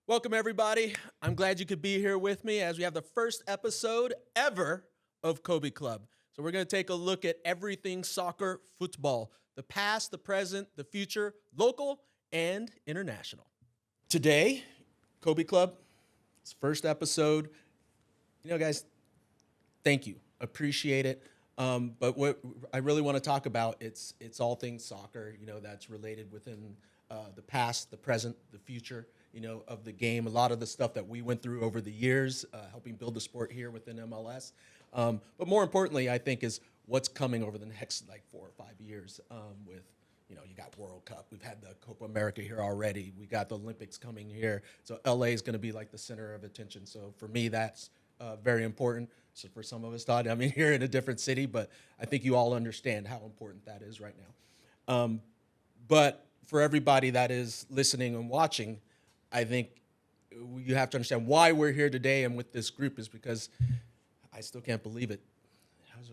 Welcome, everybody. I'm glad you could be here with me as we have the first episode ever of Cobi Club. So we're going to take a look at everything soccer football, the past, the present, the future, local and international. Today, Cobi Club, it's first episode. Guys, thank you. Appreciate it. But what I really want to talk about, it's all things soccer, that's related within the past, the present, the future, of the game. A lot of the stuff that we went through over the years, helping build the sport here within MLS. But more importantly, I think, is what's coming over the next 4 or 5 years with, you got World Cup. We've had the Copa America here already. We got the Olympics coming here. So LA is going to be like the center of attention. So for me, that's very important. So for some of us, Todd, here in a different city, but I think you all understand how important that is right now. But for everybody that is listening and watching, I think you have to understand why we're here today and with this group is because I still can't believe it.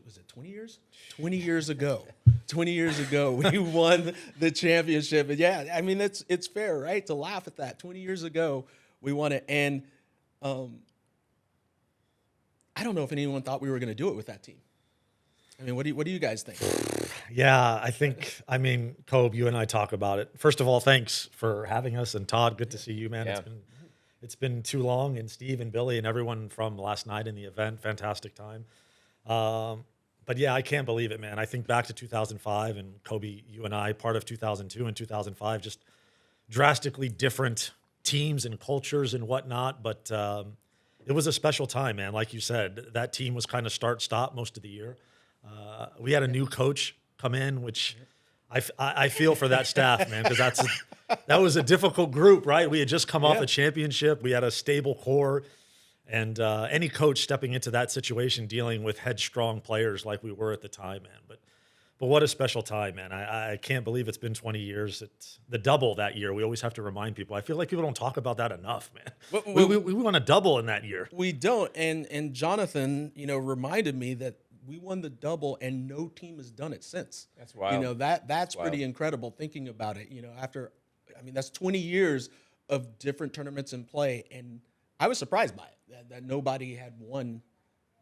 Was it 20 years? 20 years ago. 20 years ago, we won the championship. And yeah, it's fair, right, to laugh at that. 20 years ago, we won it. And I don't know if anyone thought we were going to do it with that team. What do you guys think? Yeah, I think, Cobe, you and I talk about it. First of all, thanks for having us. And Todd, good to see you, man. Yeah. It's been too long. And Steve and Billy and everyone from last night in the event, fantastic time. But yeah, I can't believe it, man. I think back to 2005 and Cobe, you and I, part of 2002 and 2005, just drastically different teams and cultures and whatnot. But it was a special time, man. Like you said, that team was kind of start-stop most of the year. We had a new coach come in, which I feel for that staff, man, because that was a difficult group, right? We had just come off a championship. We had a stable core. And any coach stepping into that situation, dealing with headstrong players like we were at the time, man. But what a special time, man. I can't believe it's been 20 years. It's the double that year. We always have to remind people. I feel like people don't talk about that enough, man. We won a double in that year. We don't. And Jonathan, reminded me that we won the double and no team has done it since. That's wild. That's pretty incredible thinking about it. That's 20 years of different tournaments in play. And I was surprised by it that nobody had won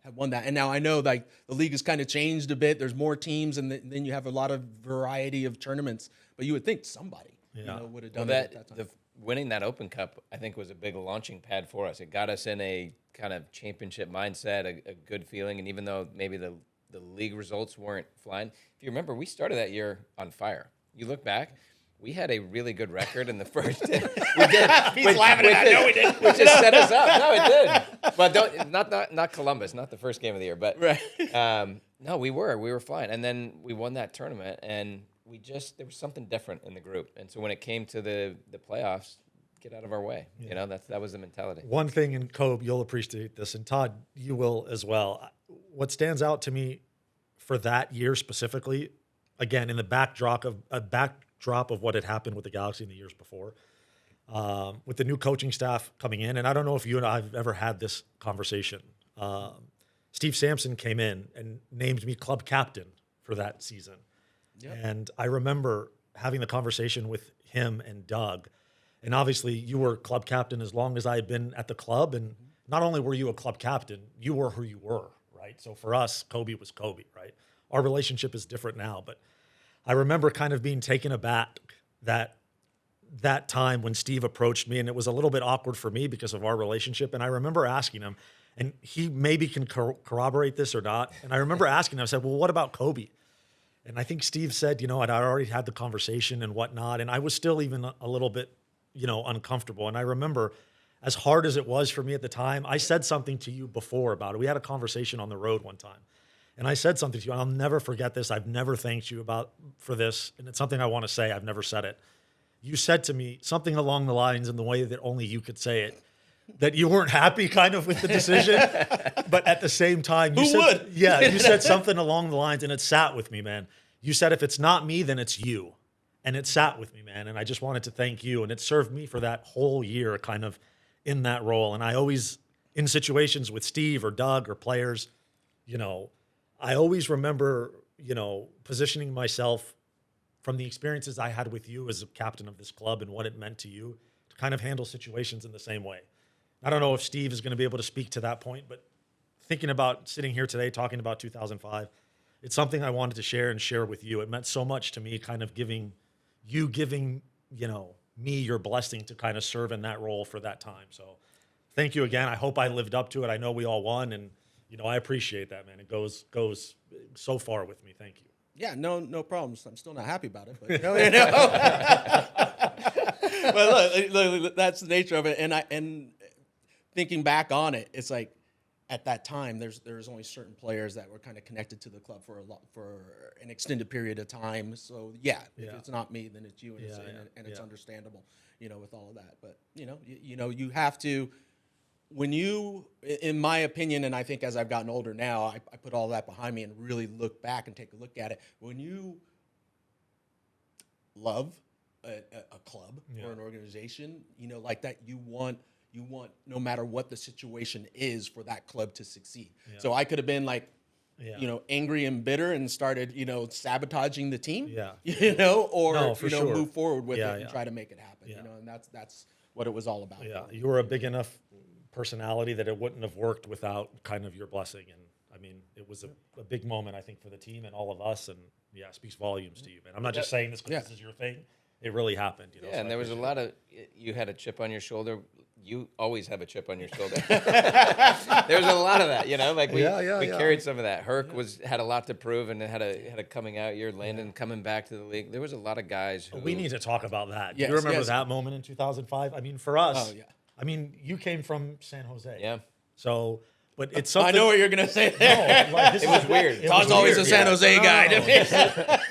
that. And now I know the league has kind of changed a bit. There's more teams, and then you have a lot of variety of tournaments. But you would think somebody would have done it at that time. Winning that Open Cup, I think, was a big launching pad for us. It got us in a kind of championship mindset, a good feeling. And even though maybe the league results weren't flying, if you remember, we started that year on fire. You look back, we had a really good record in the first. We did. He's laughing at that. No, we didn't. Which just set us up. No, it did. But not Columbus, not the first game of the year. But right. No, we were flying, and then we won that tournament, and there was something different in the group. And so when it came to the playoffs, get out of our way. Yeah. That was the mentality. One thing, and Cobe, you'll appreciate this, and Todd, you will as well. What stands out to me for that year specifically, again, in the backdrop of what had happened with the Galaxy in the years before, with the new coaching staff coming in, and I don't know if you and I have ever had this conversation. Steve Sampson came in and named me club captain for that season. Yep. And I remember having the conversation with him and Doug. And obviously, you were club captain as long as I had been at the club. And not only were you a club captain, you were who you were, right? So for us, Cobi was Cobi, right? Our relationship is different now. But I remember kind of being taken aback that time when Steve approached me. And it was a little bit awkward for me because of our relationship. And I remember asking him, and he maybe can corroborate this or not. And I remember asking him, I said, well, what about Cobi? And I think Steve said, I'd already had the conversation and whatnot. And I was still even a little bit, uncomfortable. And I remember, as hard as it was for me at the time, I said something to you before about it. We had a conversation on the road one time. And I said something to you, and I'll never forget this. I've never thanked you for this. And it's something I want to say. I've never said it. You said to me something along the lines in the way that only you could say it, that you weren't happy kind of with the decision, but at the same time, you said something along the lines, and it sat with me, man. You said, if it's not me, then it's you. And it sat with me, man. And I just wanted to thank you. And it served me for that whole year kind of in that role. And I always, in situations with Steve or Doug or players, I always remember, positioning myself from the experiences I had with you as a captain of this club and what it meant to you to kind of handle situations in the same way. I don't know if Steve is going to be able to speak to that point, but thinking about sitting here today talking about 2005, it's something I wanted to share with you. It meant so much to me, kind of giving, me your blessing to kind of serve in that role for that time. So thank you again. I hope I lived up to it. I know we all won, and I appreciate that, man. It goes so far with me. Thank you. Yeah, no problems. I'm still not happy about it, but But look, that's the nature of it. And thinking back on it, it's like at that time there's only certain players that were kind of connected to the club for an extended period of time. So if it's not me, then it's you, and it's understandable, with all of that. But you have to. When you, in my opinion, and I think as I've gotten older now, I put all that behind me and really look back and take a look at it. When you love a club or an organization, like that, you want no matter what the situation is for that club to succeed. Yeah. So I could have been like, angry and bitter and started, sabotaging the team, or sure. Move forward with it and try to make it happen, and that's what it was all about. Yeah, you were a big enough personality that it wouldn't have worked without kind of your blessing. And I mean, it was a big moment, I think, for the team and all of us. And it speaks volumes to you, man. I'm not just saying this because this is your thing. It really happened. Yeah, so and there was a lot of, you had a chip on your shoulder. You always have a chip on your shoulder. There was a lot of that, like we carried some of that. Herc had a lot to prove and had a coming out year. Landon coming back to the league. There was a lot of guys who. We need to talk about that. Do you remember that moment in 2005? I mean, for us, I mean, you came from San Jose. Yeah. So, but it's something. I know what you're going to say there. No, it was weird. Todd's always a San Jose guy.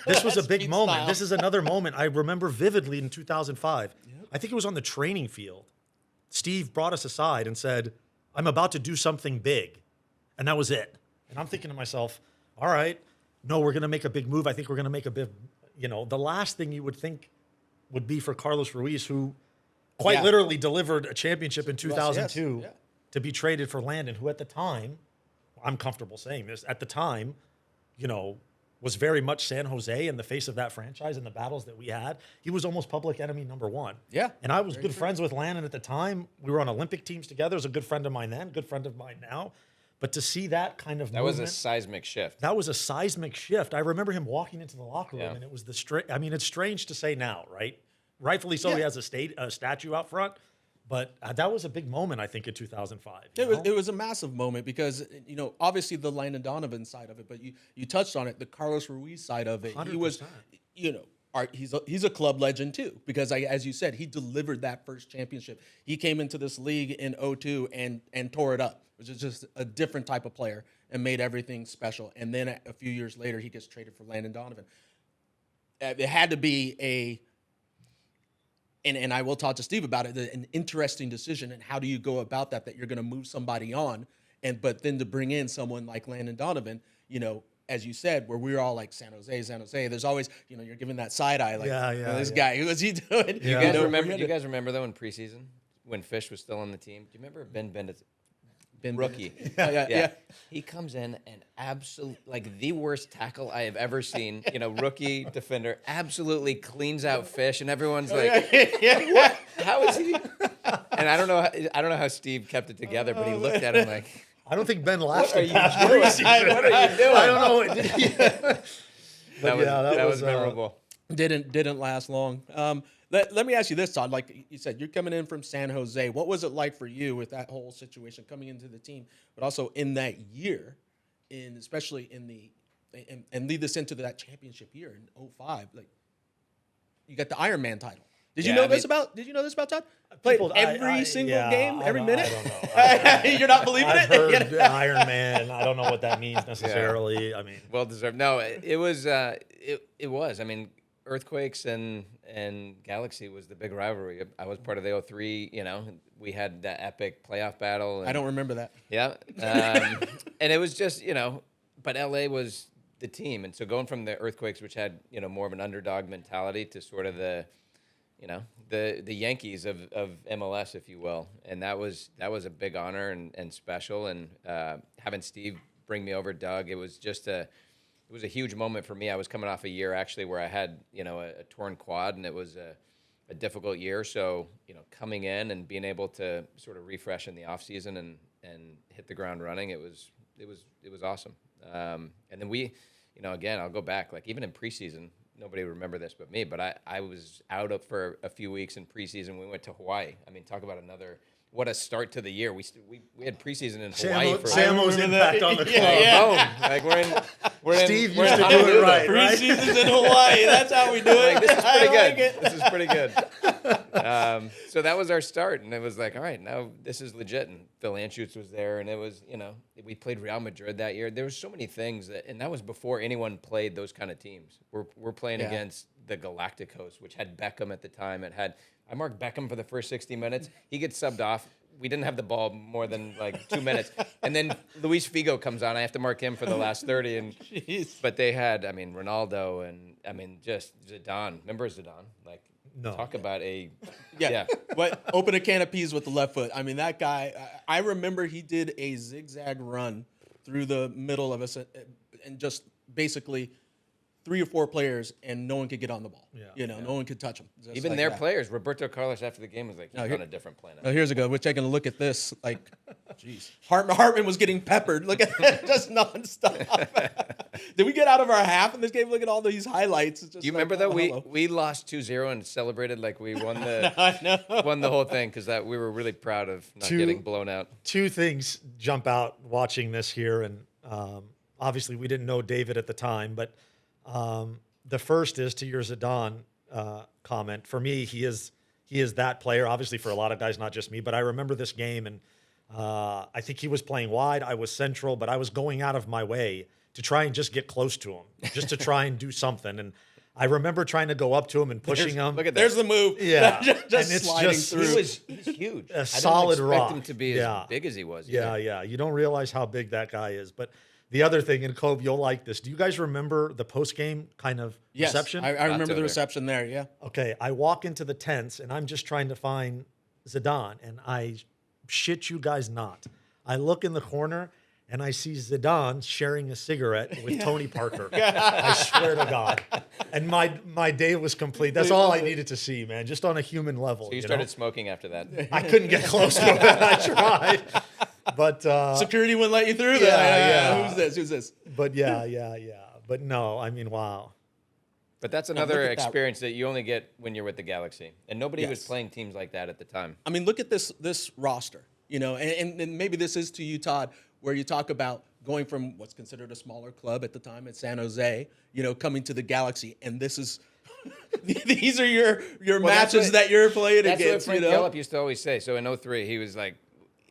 This was a big moment. Style. This is another moment I remember vividly in 2005. Yep. I think it was on the training field. Steve brought us aside and said, I'm about to do something big. And that was it. And I'm thinking to myself, all right, no, we're going to make a big move. I think we're going to make a big, the last thing you would think would be for Carlos Ruiz, who quite literally delivered a championship in 2002 to be traded for Landon, who at the time, I'm comfortable saying this, at the time, was very much San Jose in the face of that franchise and the battles that we had. He was almost public enemy number one. Yeah. And I was good friends with Landon at the time. We were on Olympic teams together. He was a good friend of mine then, good friend of mine now. But to see that kind of movement, was a seismic shift. That was a seismic shift. I remember him walking into the locker room, and it was it's strange to say now, right? Rightfully so, he has a statue out front. But that was a big moment, I think, in 2005. It was a massive moment because, obviously the Landon Donovan side of it, but you touched on it, the Carlos Ruiz side of it. 100%. He was, he's a club legend too because, as you said, he delivered that first championship. He came into this league in 2002 and tore it up, which is just a different type of player and made everything special. And then a few years later, he gets traded for Landon Donovan. It had to be and I will talk to Steve about it, an interesting decision, and how do you go about that you're going to move somebody on, but then to bring in someone like Landon Donovan, as you said, where we're all like San Jose, there's always, you're giving that side eye, like, this guy, who is he doing? You guys remember though in preseason when Fish was still on the team? Do you remember Ben Bendit? Rookie. Yeah. He comes in and absolutely, the worst tackle I have ever seen, rookie defender, absolutely cleans out Fish, and everyone's like, what? How is he? And I don't know how Steve kept it together, but he looked at him like, I don't think Ben laughed at that. What are you doing? I don't know. That was memorable. Didn't last long. Let me ask you this, Todd. Like you said, you're coming in from San Jose. What was it like for you with that whole situation coming into the team, but also in that year, especially and lead this into that championship year in 2005? Like, you got the Ironman title. Did you know this about Todd? Played every single game, every minute. I don't know. You're not believing I've it? heard Ironman. I don't know what that means necessarily. I mean, well deserved. No, it was. It was. I mean, Earthquakes and Galaxy was the big rivalry. I was part of the 2003, we had that epic playoff battle. And, I don't remember that. Yeah. And it was just, but LA was the team. And so going from the Earthquakes, which had, more of an underdog mentality, to sort of the Yankees of MLS, if you will. And that was a big honor and special. And having Steve bring me over, Doug, it was just it was a huge moment for me. I was coming off a year actually where I had, a torn quad, and it was a difficult year. So, coming in and being able to sort of refresh in the off season and hit the ground running, it was awesome. And then we, again, I'll go back, like even in preseason, nobody would remember this but me, but I was out for a few weeks in preseason. We went to Hawaii. I mean, talk about what a start to the year. We had preseason in Hawaii for Samo's impact on the club. Yeah. Like we're in Steve we're used in to do it Honolulu. right. Preseason's in Hawaii. That's how we do it. Like, this is pretty I good. like it. This is pretty good. So that was our start, and it was like, all right, now this is legit. And Phil Anschutz was there, and it was, we played Real Madrid that year. There were so many things and that was before anyone played those kind of teams. We're playing against the Galacticos, which had Beckham at the time. I marked Beckham for the first 60 minutes. He gets subbed off. We didn't have the ball more than like 2 minutes. And then Luis Figo comes on. I have to mark him for the last 30. And But they had, Ronaldo and, just Zidane. Remember Zidane? Like, No. talk about Yeah. What open a can of peas with the left foot. I mean, that guy, I remember he did a zigzag run through the middle of us and just basically 3 or 4 players, and no one could get on the ball. No one could touch him. Just Even like their that. players. Roberto Carlos after the game was like, he's here- on a different planet. Oh, here's a good. We're taking a look at this. Like, jeez, Hartman was getting peppered. Look at that, just nonstop. Did we get out of our half in this game? Look at all these highlights. It's just You like, remember though, hello. we lost 2-0 and celebrated like we won the I know. won the whole thing because we were really proud of not getting blown out. 2 things jump out watching this here, and obviously we didn't know David at the time, but the first is to your Zidane comment. For me, he is that player. Obviously, for a lot of guys, not just me. But I remember this game, and I think he was playing wide. I was central, but I was going out of my way to try and just get close to him, just to try and do something. And I remember trying to go up to him and pushing him. Look at that. There's the move. Yeah. just And it's sliding just- through. He's huge. A I solid didn't expect rock. him to be Yeah. as big as he was. Yeah, yeah. You don't realize how big that guy is. But the other thing, and Cobi, you'll like this. Do you guys remember the post-game kind of Yes, reception? I remember the there. reception there. Yeah. Okay, I walk into the tents, and I'm just trying to find Zidane, and I shit you guys not. I look in the corner, and I see Zidane sharing a cigarette with Tony Parker. I swear to God. And my day was complete. That's all I needed to see, man, just on a human level. So you know? started smoking after that. I couldn't get close to it. I tried. But Security wouldn't let you through. yeah. Who's this? But yeah. But no, I mean, wow. But that's look another at that. experience that you only get when you're with the Galaxy. And nobody was Yes. playing teams like that at the time. I mean, look at this roster, and maybe this is to you, Todd, where you talk about going from what's considered a smaller club at the time at San Jose, coming to the Galaxy, and this is these are your Well, that's matches what- that you're playing That's against. what Frank Gallup used to always say. So in 03, he was like,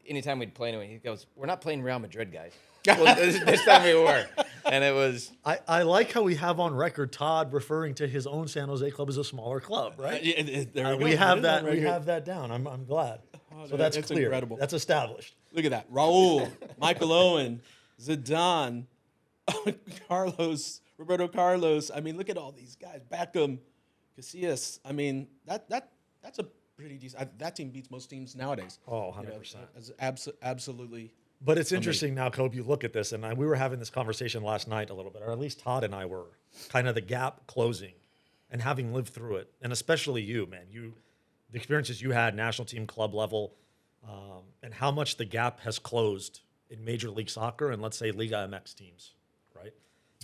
anytime we'd play anyone, he goes, "We're not playing Real Madrid, guys." Well, this time we were. And it was... I like how we have on record Todd referring to his own San Jose club as a smaller club, right? There We go. have It is that. on We record. have that down. I'm glad. So that's it's clear. incredible. That's established. Look at that. Raul, Michael Owen, Zidane, Roberto Carlos. I mean, look at all these guys. Beckham, Casillas. I mean, that's a pretty decent. That team beats most teams nowadays. Oh, 100%. It's absolutely. But it's interesting now, Cobi, you look at this, and we were having this conversation last night a little bit, or at least Todd and I were, kind of the gap closing and having lived through it, and especially you, man. The experiences you had, national team, club level, and how much the gap has closed in Major League Soccer and, let's say, Liga MX teams, right?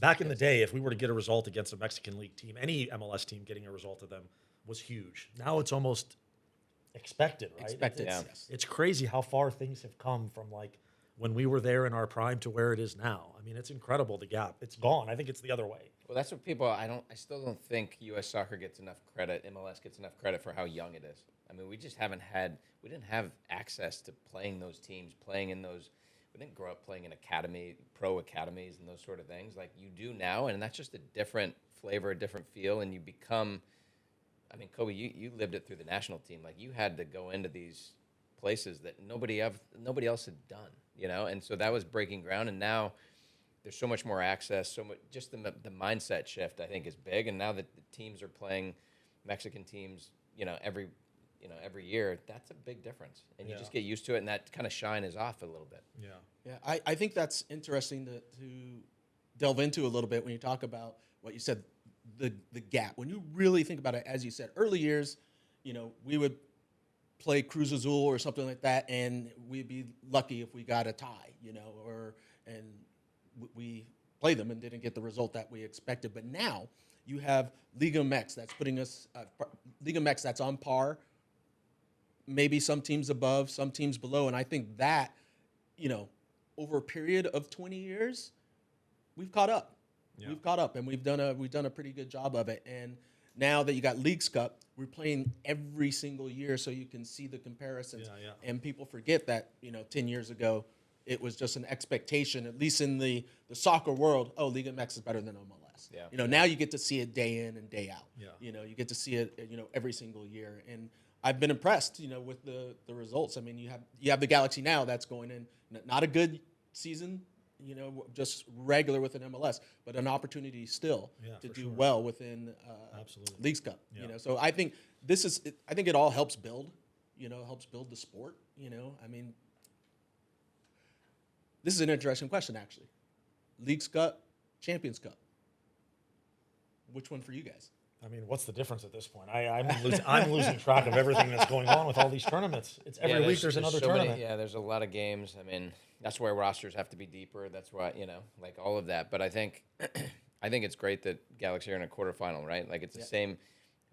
Back in the day, if we were to get a result against a Mexican League team, any MLS team getting a result of them was huge. Now it's almost expected, right? Expected, It's, yes. it's crazy how far things have come from, like, when we were there in our prime to where it is now. I mean, it's incredible, the gap. It's gone. I think it's the other way. Well, that's what people... I still don't think U.S. soccer gets enough credit, MLS gets enough credit for how young it is. I mean, we just haven't had... We didn't have access to playing those teams, playing in those... We didn't grow up playing in pro academies and those sort of things like you do now, and that's just a different flavor, a different feel, and you become... I mean, Cobi, you lived it through the national team. Like, you had to go into these places that nobody else had done, and so that was breaking ground, and now there's so much more access, so much, just the mindset shift, I think, is big, and now that the teams are playing Mexican teams, every year, that's a big difference, and you just get used to it, and that kind of shine is off a little bit. Yeah, I think that's interesting to delve into a little bit when you talk about what you said, the gap. When you really think about it, as you said, early years, we would play Cruz Azul or something like that, and we'd be lucky if we got a tie, and we played them and didn't get the result that we expected. But now you have Liga MX that's putting us Liga MX that's on par, maybe some teams above, some teams below, and I think that over a period of 20 years, we've caught up. Yeah. We've caught up, and we've done a pretty good job of it. And now that you got Leagues Cup, we're playing every single year, so you can see the comparisons. Yeah, yeah. And people forget that 10 years ago, it was just an expectation, at least in the soccer world. Oh, Liga MX is better than MLS. Yeah. Now you get to see it day in and day out. Yeah. You get to see it every single year, and I've been impressed with the results. I mean, you have the Galaxy now that's going in, not a good season, just regular within MLS, but an opportunity still to do well within Leagues Cup. Yeah. So I think I think it all helps build, helps build the sport. I mean, this is an interesting question actually. Leagues Cup, Champions Cup. Which one for you guys? I mean, what's the difference at this point? I'm losing track of everything that's going on with all these tournaments. It's every week there's another tournament. There's a lot of games. I mean, that's why rosters have to be deeper. That's why, like all of that. But I think it's great that Galaxy are in a quarterfinal, right? Like it's the same.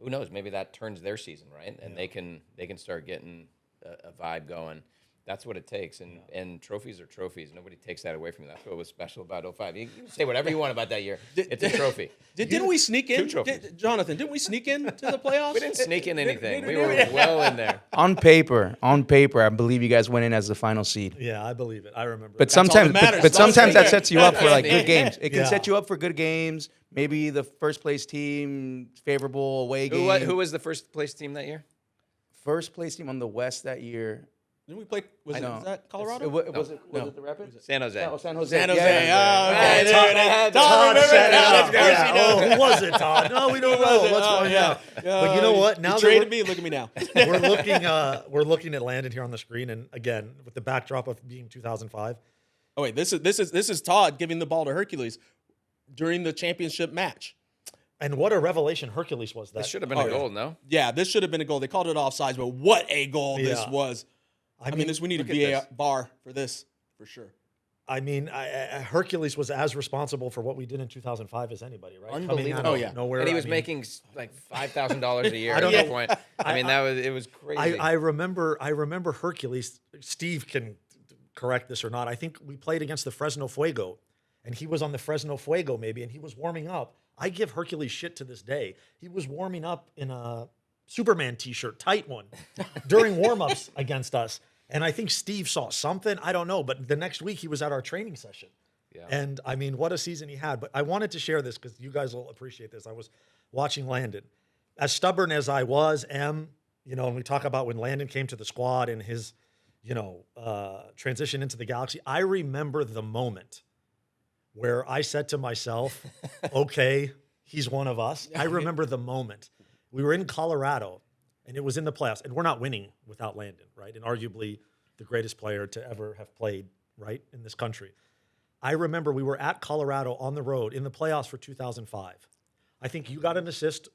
Who knows? Maybe that turns their season, right? And they can start getting a vibe going. That's what it takes, and trophies are trophies. Nobody takes that away from you. That's what was special about 05. You can say whatever you want about that year. It's a trophy. Didn't we sneak in, Jonathan? Didn't we sneak in to the playoffs? We didn't sneak in anything. We were well in there. On paper, I believe you guys went in as the final seed. Yeah, I believe it. I remember. But sometimes that sets you up for like good games. It can set you up for good games. Maybe the first place team, favorable away game. Who was the first place team that year? First place team on the West that year. Didn't we play? Was that Colorado? Was it the Rapids? San Jose. Oh, San Jose. San Jose. Yeah. Todd said it. Who was it, Todd? No, we don't know. Let's find out. But you know what? Now you traded me. Look at me now. We're looking at Landon here on the screen, and again with the backdrop of being 2005. Oh wait, this is Todd giving the ball to Hercules during the championship match. And what a revelation Hercules was. That this should have been a goal, no? Yeah, this should have been a goal. They called it offsides, but what a goal this was. I mean, we need a VAR for this, for sure. I mean, Hercules was as responsible for what we did in 2005 as anybody, right? Unbelievable. Nowhere. And he was making like $5,000 a year at that point. I mean, it was crazy. I remember Hercules. Steve can correct this or not. I think we played against the Fresno Fuego, and he was on the Fresno Fuego maybe, and he was warming up. I give Hercules shit to this day. He was warming up in a Superman t-shirt, tight one, during warm-ups against us. And I think Steve saw something. I don't know. But the next week, he was at our training session. Yeah. And, I mean, what a season he had. But I wanted to share this because you guys will appreciate this. I was watching Landon. As stubborn as I and we talk about when Landon came to the squad and his, transition into the Galaxy, I remember the moment where I said to myself, okay, he's one of us. I remember the moment. We were in Colorado. And it was in the playoffs, and we're not winning without Landon, right? And arguably the greatest player to ever have played, right, in this country. I remember we were at Colorado on the road in the playoffs for 2005. I think you got an assist.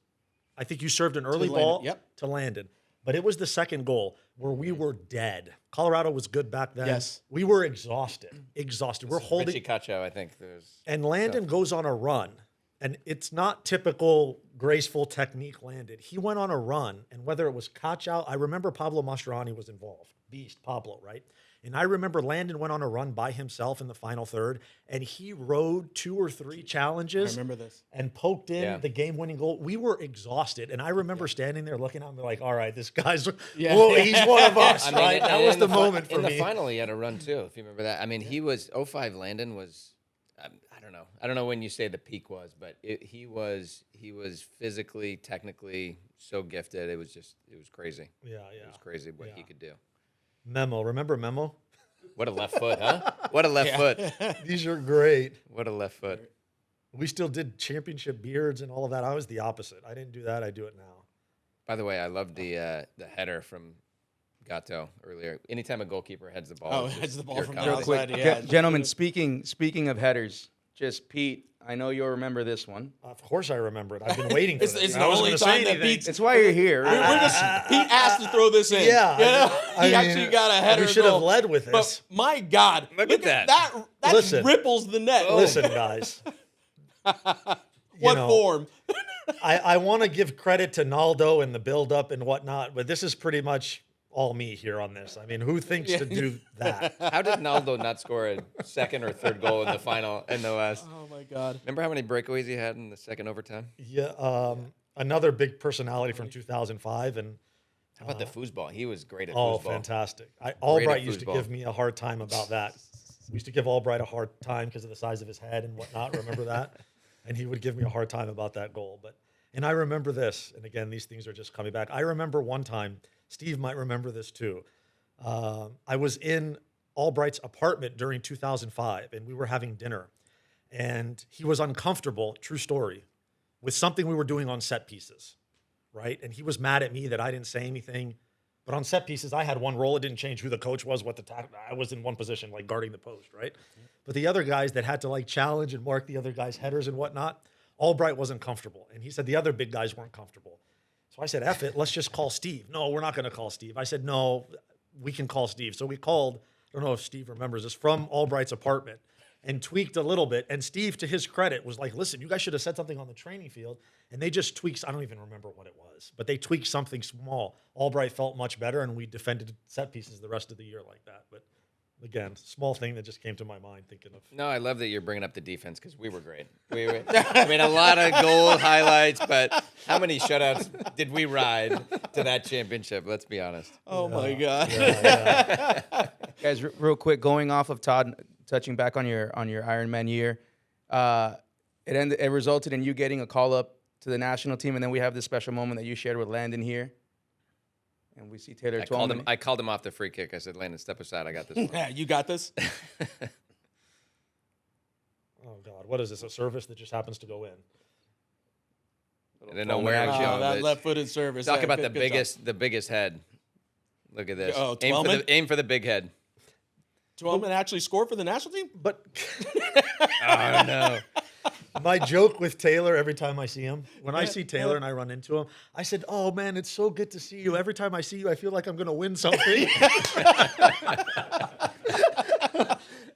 I think you served an early ball to Landon. But it was the second goal where we were dead. Colorado was good back then. Yes. We were exhausted. We're holding. Richie Cacho, I think. And Landon goes on a run. And it's not typical graceful technique Landon. He went on a run, and whether it was Cacho, I remember Pablo Mastroeni was involved. Beast, Pablo, right? And I remember Landon went on a run by himself in the final third, and he rode 2 or 3 challenges. I remember this. And poked in the game-winning goal. We were exhausted, and I remember standing there looking at him like, all right, this guy's, he's one of us, right? That was the moment for me. In the final, he had a run, too, if you remember that. I mean, he was, 05 Landon was... I don't know when you say the peak was, but he was physically, technically so gifted. It was crazy. Yeah. It was crazy what he could do. Memo, remember Memo? What a left foot, huh? What a left foot. These are great. What a left foot. We still did championship beards and all of that. I was the opposite. I didn't do that. I do it now. By the way, I love the header from Gatto earlier. Anytime a goalkeeper heads the ball, heads the ball from the outside. Gentlemen, speaking of headers, just Pete. I know you'll remember this one. Of course I remember it. I've been waiting for It's this. the only time that Pete's. It's why you're here. We're just, he asked to throw this in. Yeah, You know? I He mean, actually got a header. we should have goal. led with this. But my God, Look at that. That Listen. ripples the net. Listen, guys. What know, form? I want to give credit to Naldo and the build-up and whatnot, but this is pretty much all me here on this. I mean, who thinks to do that? How did Naldo not score a second or third goal in the final in the last? Oh my God. Remember how many breakaways he had in the second overtime? Yeah, another big personality from 2005, and How about the foosball? He was great at oh, foosball. fantastic! at Albright used to foosball. give me a hard time about that. We used to give Albright a hard time because of the size of his head and whatnot. Remember that? And he would give me a hard time about that goal. And I remember this. And again, these things are just coming back. I remember one time. Steve might remember this too. I was in Albright's apartment during 2005, and we were having dinner. And he was uncomfortable, true story, with something we were doing on set pieces, right? And he was mad at me that I didn't say anything. But on set pieces, I had one role. It didn't change who the coach was, what the I was in one position, like guarding the post, right? But the other guys that had to like challenge and mark the other guys' headers and whatnot, Albright wasn't comfortable. And he said the other big guys weren't comfortable. So I said, F it, let's just call Steve. No, we're not going to call Steve. I said, no, we can call Steve. So we called, I don't know if Steve remembers this, from Albright's apartment and tweaked a little bit. And Steve, to his credit, was like, listen, you guys should have said something on the training field. And they just tweaked, I don't even remember what it was, but they tweaked something small. Albright felt much better, and we defended set pieces the rest of the year like that. But again, small thing that just came to my mind thinking of. No, I love that you're bringing up the defense because we were great. I mean, a lot of goal highlights, but how many shutouts did we ride to that championship? Let's be honest. Oh my God. Guys, real quick, going off of Todd, touching back on your Ironman year, it resulted in you getting a call up to the national team, and then we have this special moment that you shared with Landon here, and we see Taylor Twellman. I called him off the free kick. I said, Landon, step aside. I got this one. Yeah, you got this. Oh God, what is this? A service that just happens to go in? I didn't know where I was going. That but left-footed service. Talk Yeah, about good the biggest head. Look at this. Oh, Aim for the big head. Twellman actually scored for the national team? But Oh no. my joke with Taylor every time I see him, when I see Taylor and I run into him, I said, oh man, it's so good to see you. Every time I see you, I feel like I'm going to win something.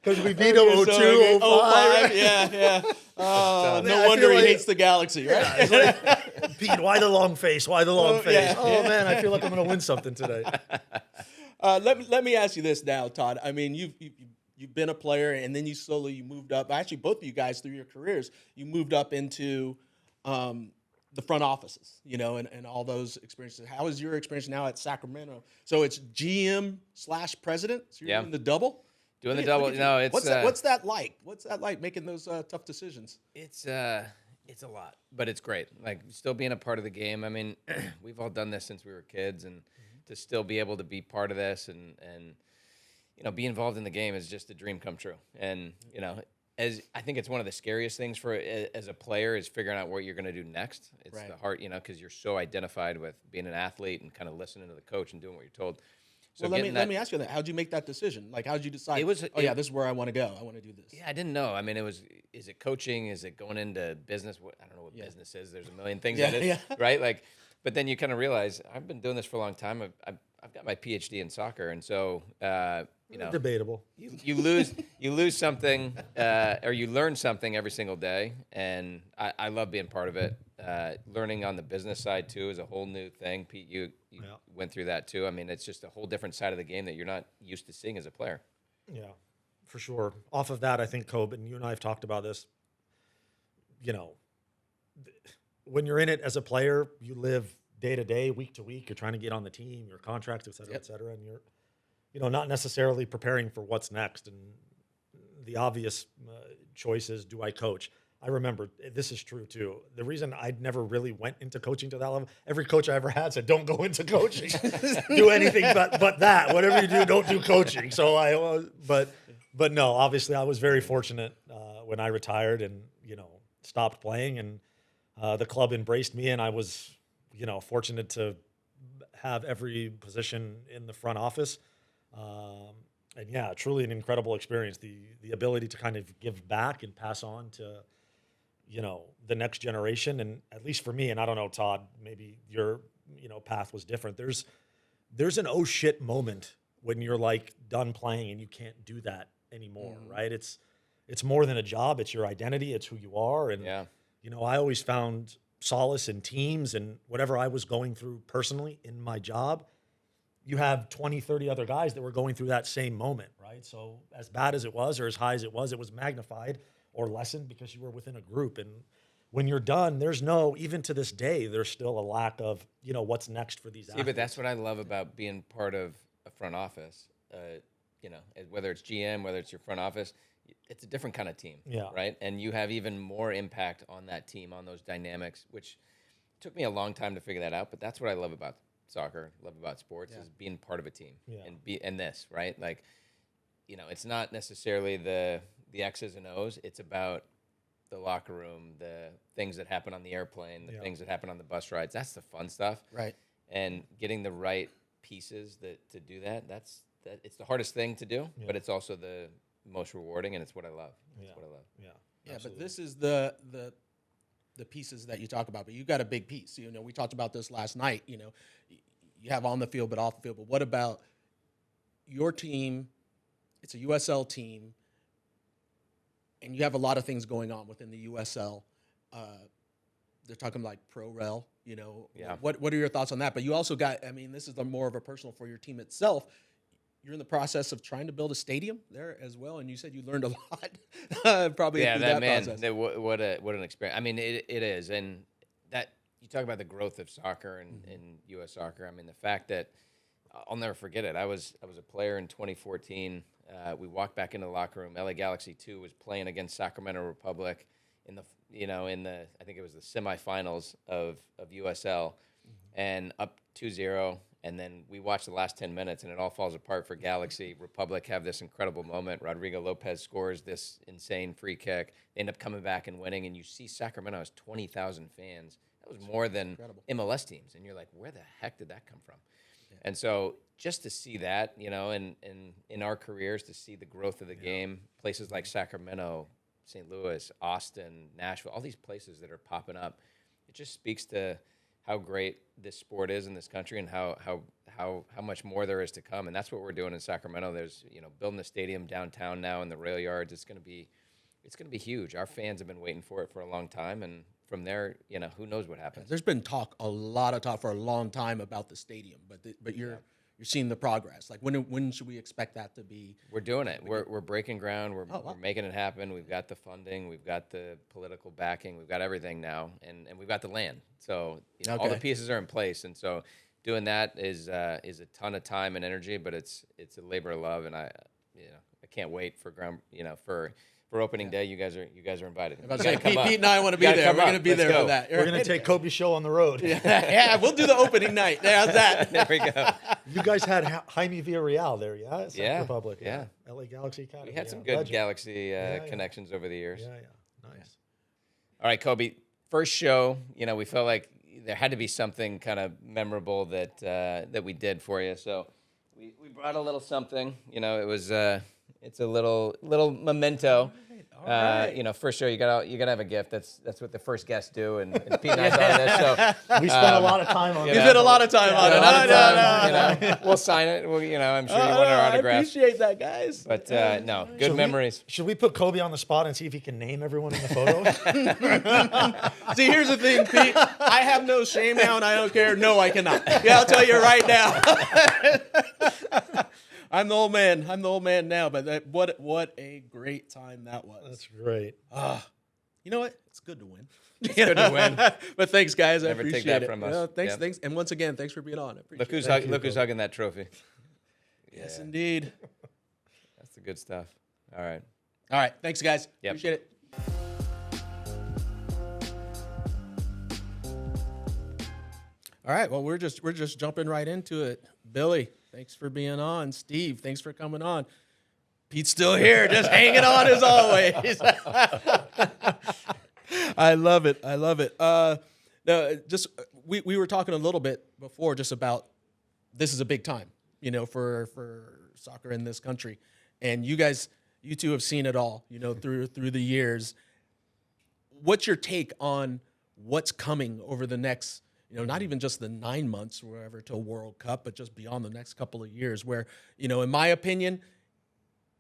Because we beat him 02, 05. Yeah. Oh, Man, no I wonder feel he like- hates the Galaxy, right? It's like, Pete, why the long face? Why the long face? yeah, Oh man, I feel like I'm going to win something today. Let me ask you this now, Todd. I mean, you've been a player, and then you moved up. Actually, both of you guys through your careers, you moved up into the front offices, and all those experiences. How is your experience now at Sacramento? So it's GM/president. So you're doing the double. Doing the double. No, it's what's that like? What's that like making those tough decisions? It's a lot, but it's great. Like still being a part of the game. I mean, we've all done this since we were kids, and to still be able to be part of this and be involved in the game is just a dream come true. And as I think it's one of the scariest things for as a player is figuring out what you're going to do next. It's Right. the heart, because you're so identified with being an athlete and kind of listening to the coach and doing what you're told. So Well, let me ask you that. How'd you make that decision? Like, how'd you decide? This is where I want to go. I want to do this. Yeah, I didn't know. I mean, is it coaching? Is it going into business? I don't know what business is. There's a million things that is, right? Like, but then you kind of realize I've been doing this for a long time. I've got my PhD in soccer, and so Debatable. you lose something or you learn something every single day, and I love being part of it. Learning on the business side too is a whole new thing. Pete, you went through that too. I mean, it's just a whole different side of the game that you're not used to seeing as a player. Yeah, for sure. Off of that, I think, Cobi, and you and I have talked about this, when you're in it as a player, you live day to day, week to week. You're trying to get on the team, your contracts, et cetera, and you're, not necessarily preparing for what's next. And the obvious choice is, do I coach? I remember, this is true too. The reason I never really went into coaching to that level, every coach I ever had said, don't go into coaching. Do anything but that. Whatever you do, don't do coaching. So but no, obviously I was very fortunate when I retired and, stopped playing, and the club embraced me, and I was, fortunate to have every position in the front office. And yeah, truly an incredible experience. The ability to kind of give back and pass on to, the next generation. And at least for me, and I don't know, Todd, maybe your, path was different. There's an oh shit moment when you're like done playing and you can't do that anymore, right? It's more than a job. It's your identity. It's who you are. And, I always found solace in teams and whatever I was going through personally in my job. You have 20, 30 other guys that were going through that same moment, right? So as bad as it was or as high as it was magnified or lessened because you were within a group. And when you're done, even to this day, there's still a lack of, what's next for these athletes. But that's what I love about being part of a front office. Whether it's GM, whether it's your front office, it's a different kind of team, right? And you have even more impact on that team, on those dynamics, which took me a long time to figure that out. But that's what I love about soccer, love about sports, is being part of a team and this, right? Like, it's not necessarily the X's and O's. It's about the locker room, the things that happen on the airplane, the things that happen on the bus rides. That's the fun stuff, right? And getting the right pieces to do that. It's the hardest thing to do, but it's also the most rewarding, and it's what I love. It's what I love. Yeah. But this is the pieces that you talk about. But you got a big piece. We talked about this last night. You have on the field, but off the field. But what about your team? It's a USL team, and you have a lot of things going on within the USL. They're talking like pro-rel. What are your thoughts on that? But you also got. This is more of a personal for your team itself. You're in the process of trying to build a stadium there as well, and you said you learned a lot, probably through that process. What an experience! It is, and that you talk about the growth of soccer and U.S. soccer. The fact that I'll never forget it. I was a player in 2014. We walked back into the locker room. LA Galaxy 2 was playing against Sacramento Republic in the I think it was the semifinals of USL, and up 2-0. And then we watch the last 10 minutes, and it all falls apart for Galaxy. Republic have this incredible moment. Rodrigo Lopez scores this insane free kick. They end up coming back and winning, and you see Sacramento has 20,000 fans. That was more than MLS teams. And you're like, where the heck did that come from? Yeah. And so just to see that, and in our careers, to see the growth of the game, places like Sacramento, St. Louis, Austin, Nashville, all these places that are popping up, it just speaks to how great this sport is in this country and how much more there is to come. And that's what we're doing in Sacramento. There's, building a stadium downtown now in the rail yards. It's going to be huge. Our fans have been waiting for it for a long time. And from there, who knows what happens. There's been a lot of talk for a long time about the stadium, but you're seeing the progress. Like when should we expect that to be? We're doing it. We're breaking ground. We're making it happen. We've got the funding. We've got the political backing. We've got everything now, and we've got the land. So all the pieces are in place, and so doing that is a ton of time and energy, but it's a labor of love, and I can't wait for for opening day. You guys are invited. I was Pete and I want to be there. We're going to be there for that. We're going to take Cobi's show on the road. Yeah, we'll do the opening night. How's that? There we go. You guys had Jaime Villarreal there, yeah? Yeah. Republic. Yeah. LA Galaxy Academy. We had some good Galaxy connections over the years. Yeah. Nice. All right, Cobi. First show, we felt like there had to be something kind of memorable that we did for you. So we brought a little something. It was it's a little memento. All right. First show you gotta have a gift. That's what the first guests do, and Pete and I on this. So we spent a lot of time on it. You spent a lot of time on it. No. We'll sign it. I'm sure you want our autograph. I appreciate that, guys. But good memories. Should we put Cobi on the spot and see if he can name everyone in the photo? See, here's the thing, Pete. I have no shame now, and I don't care. No, I cannot. Yeah, I'll tell you right now. I'm the old man now, but what a great time that was. That's great. You know what? It's good to win. It's good to win. But thanks, guys. Never I appreciate take that it. from us. Thanks. And once again, thanks for being on. I appreciate Look who's hugging that trophy. Yes, indeed. That's the good stuff. All right. Thanks, guys. Yep. Appreciate it. All right. Well, we're just jumping right into it. Billy, thanks for being on. Steve, thanks for coming on. Pete's still here, just hanging on as always. I love it. No, just we were talking a little bit before just about this is a big time, for soccer in this country. And you two have seen it all, through the years. What's your take on what's coming over the next, not even just the 9 months or whatever till World Cup, but just beyond the next couple of years where, in my opinion,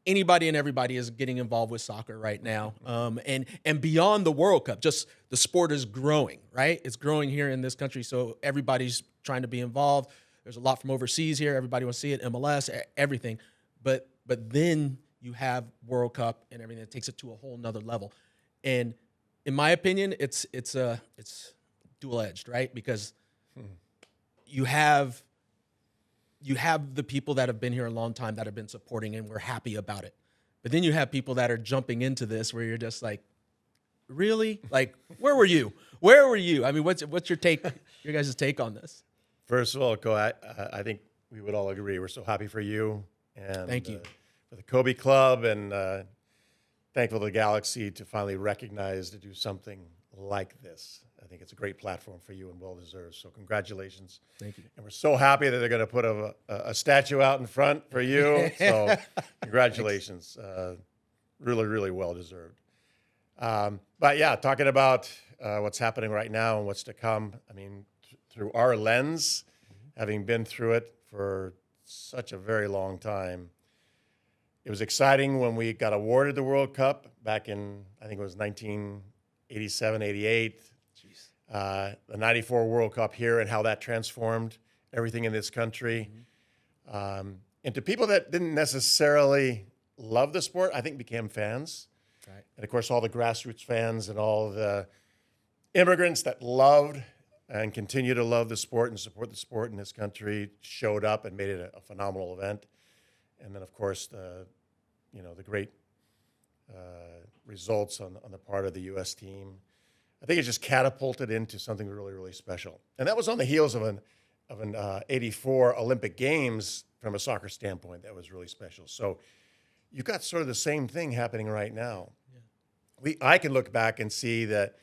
anybody and everybody is getting involved with soccer right now. And beyond the World Cup, just the sport is growing, right? It's growing here in this country. So everybody's trying to be involved. There's a lot from overseas here. Everybody wants to see it, MLS, everything. But then you have World Cup and everything that takes it to a whole nother level. And in my opinion, it's dual-edged, right? Because you have the people that have been here a long time that have been supporting and we're happy about it. But then you have people that are jumping into this where you're just like, really? Like, where were you? Where were you? I mean, what's your guys' take on this? First of all, I think we would all agree. We're so happy for you. And thank you. For the Cobi Club, and thankful to the Galaxy to finally recognize to do something like this. I think it's a great platform for you and well-deserved. So congratulations. Thank you. And we're so happy that they're going to put a statue out in front for you. So congratulations. Really, really well-deserved. But yeah, talking about what's happening right now and what's to come, I mean, through our lens, having been through it for such a very long time, it was exciting when we got awarded the World Cup back in, I think it was 1987, 88. The 94 World Cup here and how that transformed everything in this country. And to people that didn't necessarily love the sport, I think became fans. Right. And of course, all the grassroots fans and all the immigrants that loved and continue to love the sport and support the sport in this country showed up and made it a phenomenal event. And then, of course, the great results on the part of the U.S. team. I think it just catapulted into something really, really special. And that was on the heels of an 84 Olympic Games from a soccer standpoint that was really special. So you've got sort of the same thing happening right now. Yeah. I can look back and see that,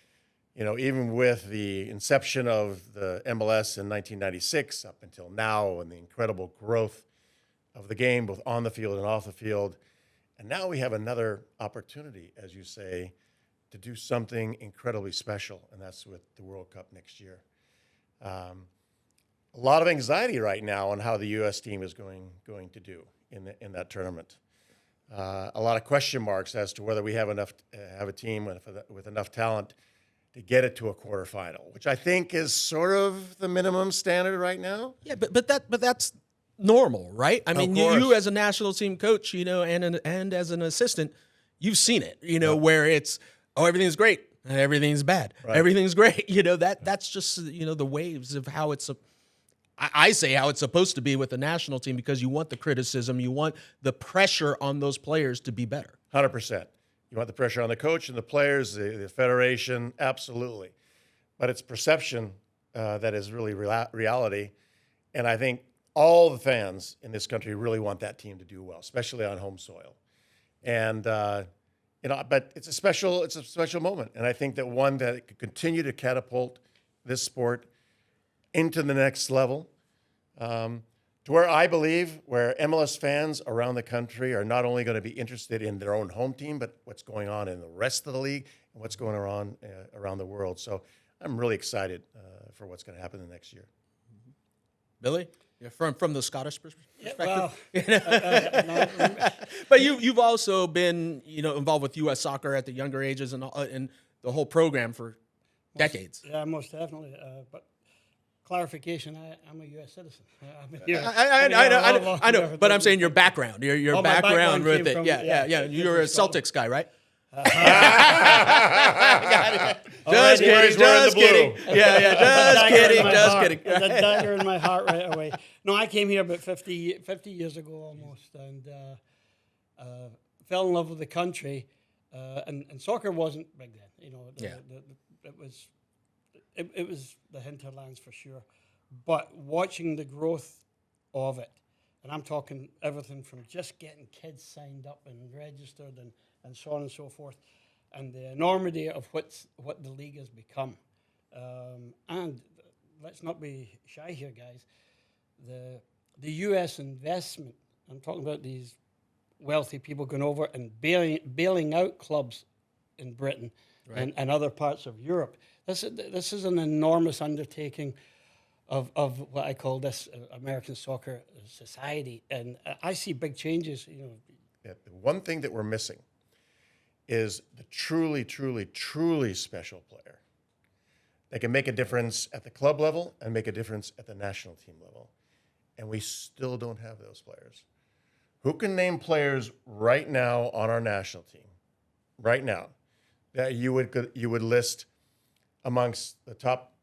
even with the inception of the MLS in 1996 up until now and the incredible growth of the game, both on the field and off the field, and now we have another opportunity, as you say, to do something incredibly special, and that's with the World Cup next year. A lot of anxiety right now on how the U.S. team is going to do in that tournament. A lot of question marks as to whether we have a team with enough talent to get it to a quarterfinal, which I think is sort of the minimum standard right now. Yeah, but that's normal, right? I mean, you as a national team coach, and as an assistant, you've seen it, where it's, everything's great, everything's bad, right. Everything's great. That's just, the waves of how it's, I say how it's supposed to be with the national team, because you want the criticism, you want the pressure on those players to be better. 100%. You want the pressure on the coach and the players, the federation, absolutely. But it's perception that is really reality. And I think all the fans in this country really want that team to do well, especially on home soil. And, but it's a special moment. And I think that one that could continue to catapult this sport into the next level, to where I believe where MLS fans around the country are not only going to be interested in their own home team, but what's going on in the rest of the league and what's going on around the world. So I'm really excited for what's going to happen the next year. Billy? Yeah, from the Scottish perspective. Yeah, well, but you've also been involved with U.S. soccer at the younger ages and the whole program for decades. Yeah, most definitely. But clarification: I'm a U.S. citizen. I know, but I'm saying your background, your background with it. Yeah. You're a Celtics guy, right? Just kidding. Just kidding. The dagger in my heart right away. No, I came here about 50 years ago almost, and fell in love with the country. And soccer wasn't big then. It was the hinterlands for sure. But watching the growth of it, and I'm talking everything from just getting kids signed up and registered and so on and so forth, and the enormity of what the league has become. And let's not be shy here, guys. The U.S. investment I'm talking about these wealthy people going over and bailing out clubs in Britain and other parts of Europe. This is an enormous undertaking of what I call this American soccer society, and I see big changes. Yeah, the one thing that we're missing is the truly, truly, truly special player that can make a difference at the club level and make a difference at the national team level. And we still don't have those players. Who can name players right now on our national team, right now, that you would list amongst the top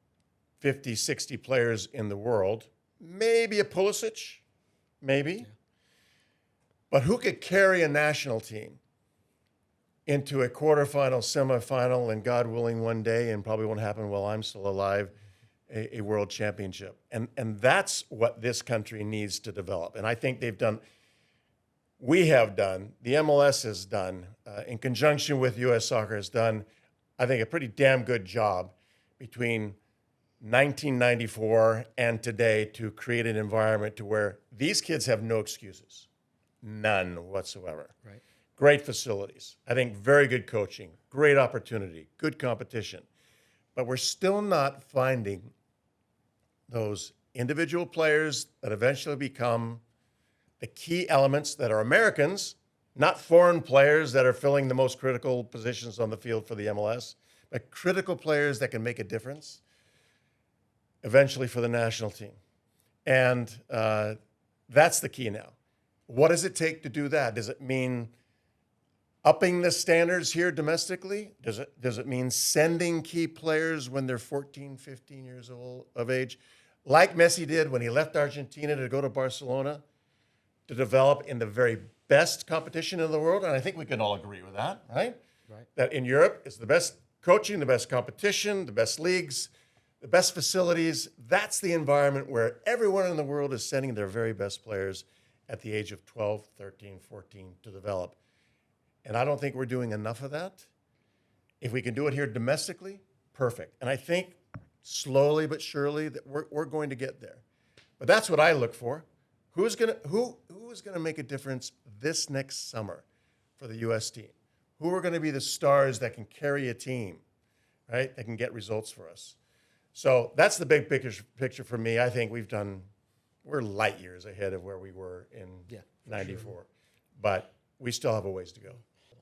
50, 60 players in the world? Maybe a Pulisic, maybe. Yeah. But who could carry a national team into a quarterfinal, semifinal, and God willing one day, and probably won't happen while I'm still alive, a world championship? And that's what this country needs to develop. And I think we have done, the MLS has done, in conjunction with U.S. Soccer has done, I think, a pretty damn good job between 1994 and today to create an environment to where these kids have no excuses. None whatsoever. Right. Great facilities. I think very good coaching, great opportunity, good competition. But we're still not finding those individual players that eventually become the key elements that are Americans, not foreign players that are filling the most critical positions on the field for the MLS, but critical players that can make a difference eventually for the national team. And that's the key now. What does it take to do that? Does it mean upping the standards here domestically? Does it mean sending key players when they're 14, 15 years old of age, like Messi did when he left Argentina to go to Barcelona to develop in the very best competition in the world? And I think we can all agree with that, right? Right. That in Europe, it's the best coaching, the best competition, the best leagues, the best facilities. That's the environment where everyone in the world is sending their very best players at the age of 12, 13, 14 to develop. And I don't think we're doing enough of that. If we can do it here domestically, perfect. And I think slowly but surely that we're going to get there. But that's what I look for. Who is gonna make a difference this next summer for the U.S. team? Who are going to be the stars that can carry a team, right? That can get results for us. So that's the big picture for me. I think we're light years ahead of where we were in 94. Sure. But we still have a ways to go.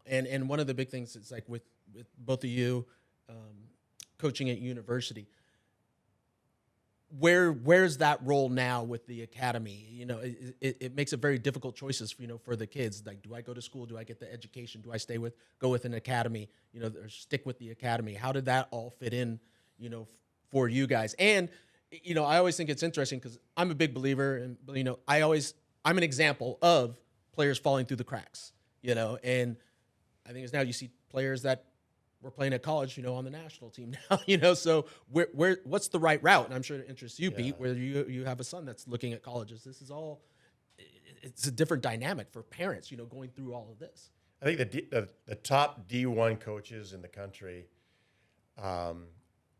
And one of the big things is like with both of you coaching at university, where's that role now with the academy? It makes it very difficult choices for the kids. Like, do I go to school? Do I get the education? Do I go with an academy? Or stick with the academy? How did that all fit in? For you guys? And I always think it's interesting because I'm a big believer, and I'm an example of players falling through the cracks. And I think it's now you see players that were playing at college, on the national team now, so what's the right route? And I'm sure it interests you, Pete, where you have a son that's looking at colleges. This is all, it's a different dynamic for parents, going through all of this. I think the top D1 coaches in the country,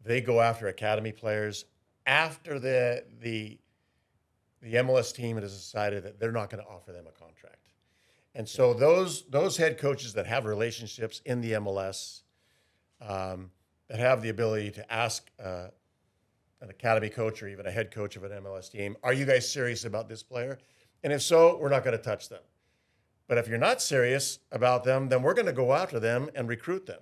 they go after academy players after the MLS team has decided that they're not going to offer them a contract. And so those head coaches that have relationships in the MLS, that have the ability to ask an academy coach or even a head coach of an MLS team, are you guys serious about this player? And if so, we're not going to touch them. But if you're not serious about them, then we're going to go after them and recruit them.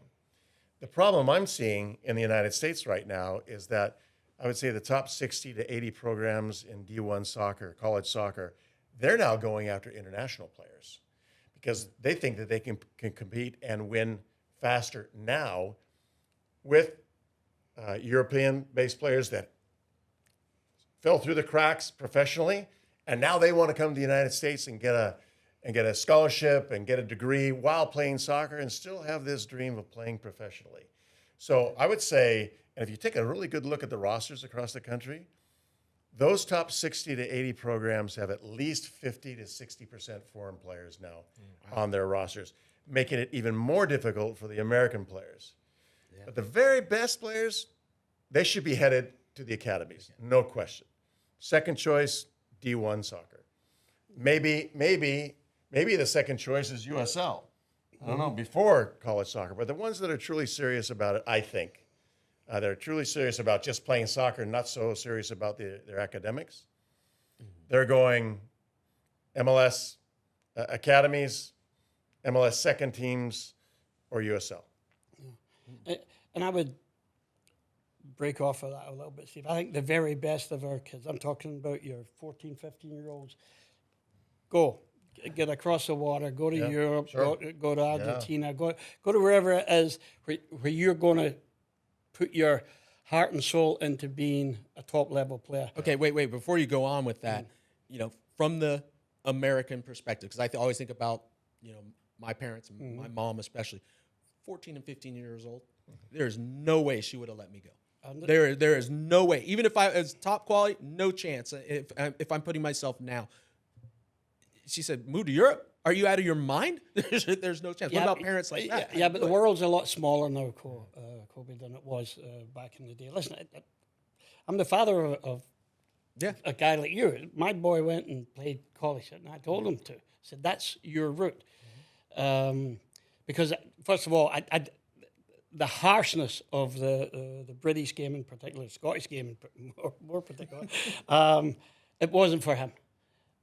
The problem I'm seeing in the United States right now is that I would say the top 60 to 80 programs in D1 soccer, college soccer, they're now going after international players because they think that they can compete and win faster now with European-based players that fell through the cracks professionally, and now they want to come to the United States and get a scholarship and get a degree while playing soccer and still have this dream of playing professionally. So I would say, and if you take a really good look at the rosters across the country, those top 60 to 80 programs have at least 50 to 60% foreign players now on their rosters, making it even more difficult for the American players. Yeah. But the very best players, they should be headed to the academies, no question. Second choice, D1 soccer. maybe the second choice is USL. I don't know, before college soccer, but the ones that are truly serious about it, I think, they're truly serious about just playing soccer, not so serious about their academics. They're going MLS academies, MLS second teams, or USL. And I would break off of that a little bit, Steve. I think the very best of our kids, I'm talking about your 14, 15-year-olds, go. Get across the water, go to Europe, sure. go to Argentina, go to wherever it is where you're going to put your heart and soul into being a top-level player. Okay, wait. Before you go on with that, from the American perspective, because I always think about, my parents and my mom especially, 14 and 15 years old, there's no way she would have let me go. There is no way. Even if I was top quality, no chance. If I'm putting myself now. She said, move to Europe? Are you out of your mind? There's no chance. What about parents like that? Yeah, but the world's a lot smaller now, Cobi, than it was back in the day. Listen, I'm the father of a guy like you. My boy went and played college, and I told him to. I said, that's your route. Because, first of all, the harshness of the British game in particular, the Scottish game in more particular, it wasn't for him.